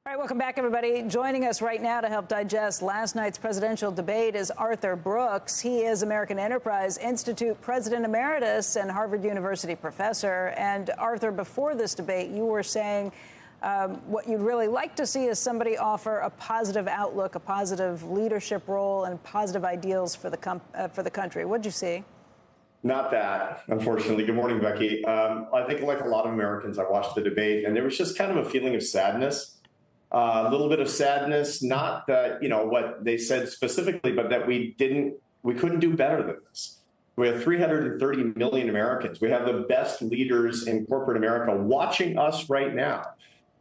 All right, welcome back, everybody. Joining us right now to help digest last night's presidential debate is Arthur Brooks. He is American Enterprise Institute President Emeritus and Harvard University professor. And Arthur, before this debate, you were saying what you'd really like to see is somebody offer a positive outlook, a positive leadership role, and positive ideals for the country. What'd you see? Not that, unfortunately. Good morning, Becky. I think like a lot of Americans, I watched the debate, and there was just kind of a feeling of sadness. A little bit of sadness, not that, what they said specifically, but that we couldn't do better than this. We have 330 million Americans. We have the best leaders in corporate America watching us right now.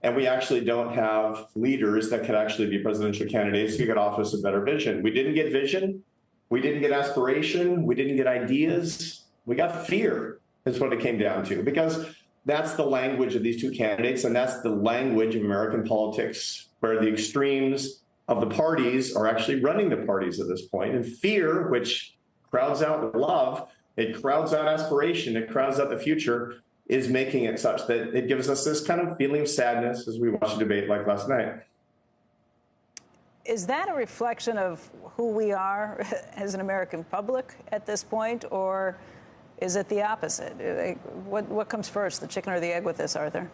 And we actually don't have leaders that could actually be presidential candidates who could offer us a better vision. We didn't get vision. We didn't get aspiration. We didn't get ideas. We got fear, is what it came down to, because that's the language of these two candidates, and that's the language of American politics, where the extremes of the parties are actually running the parties at this point. And fear, which crowds out love, it crowds out aspiration, it crowds out the future, is making it such that it gives us this kind of feeling of sadness as we watch a debate like last night. Is that a reflection of who we are as an American public at this point, or is it the opposite? What comes first, the chicken or the egg with this, Arthur?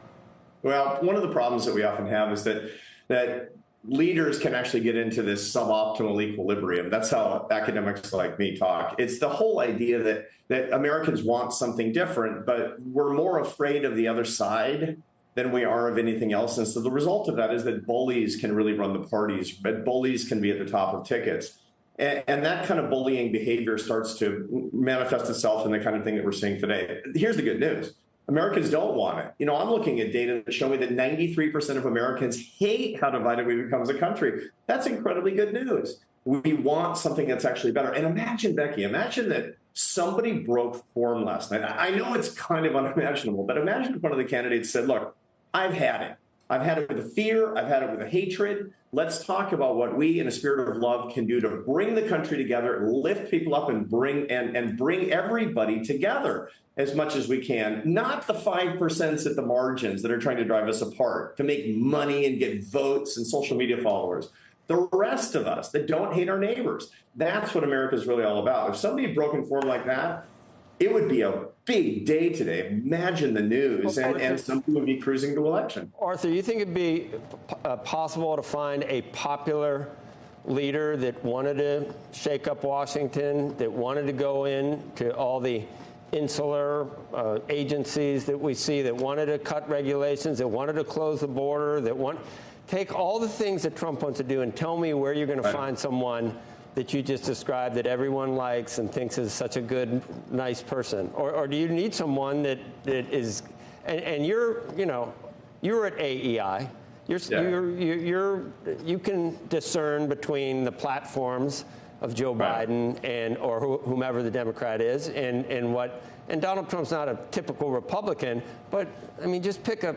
Well, one of the problems that we often have is that leaders can actually get into this suboptimal equilibrium. That's how academics like me talk. It's the whole idea that Americans want something different, but we're more afraid of the other side than we are of anything else. And so the result of that is that bullies can really run the parties, but bullies can be at the top of tickets. And that kind of bullying behavior starts to manifest itself in the kind of thing that we're seeing today. Here's the good news. Americans don't want it. I'm looking at data that show me that 93% of Americans hate how divided we become as a country. That's incredibly good news. We want something that's actually better. And imagine, Becky, that somebody broke form last night. I know it's kind of unimaginable, but imagine if one of the candidates said, look, I've had it. I've had it with the fear. I've had it with the hatred. Let's talk about what we, in a spirit of love, can do to bring the country together, lift people up, and bring everybody together as much as we can. Not the 5% at the margins that are trying to drive us apart to make money and get votes and social media followers. The rest of us that don't hate our neighbors. That's what America is really all about. If somebody had broken form like that, it would be a big day today. Imagine the news, and somebody would be cruising to election. Arthur, you think it'd be possible to find a popular leader that wanted to shake up Washington, that wanted to go in to all the insular agencies that we see, that wanted to cut regulations, that wanted to close the border, take all the things that Trump wants to do and tell me where you're going to find someone that you just described that everyone likes and thinks is such a good, nice person? Or do you need someone that is, and you're at AEI, you can discern between the platforms of Joe Biden or whomever the Democrat is, and Donald Trump's not a typical Republican, but I mean, just pick an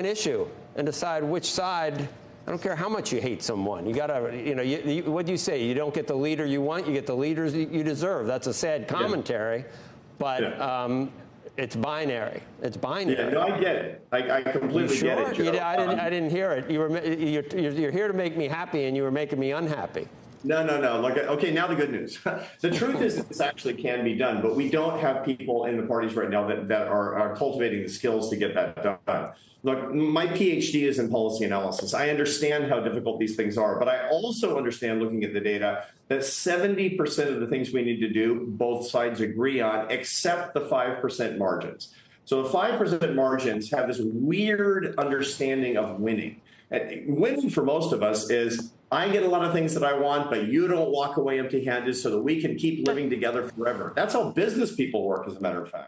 issue and decide which side. I don't care how much you hate someone. You gotta, what do you say? You don't get the leader you want, you get the leaders you deserve. That's a sad commentary, but it's binary. It's binary. Yeah, no, I get it. I completely get it, Joe. I didn't hear it. You're here to make me happy, and you were making me unhappy. No. Look, okay, now the good news. The truth is this actually can be done, but we don't have people in the parties right now that are cultivating the skills to get that done. Look, my PhD is in policy analysis. I understand how difficult these things are, but I also understand, looking at the data, that 70% of the things we need to do, both sides agree on, except the 5% margins. So the 5% margins have this weird understanding of winning. And winning for most of us is, I get a lot of things that I want, but you don't walk away empty-handed so that we can keep living together forever. That's how business people work, as a matter of fact.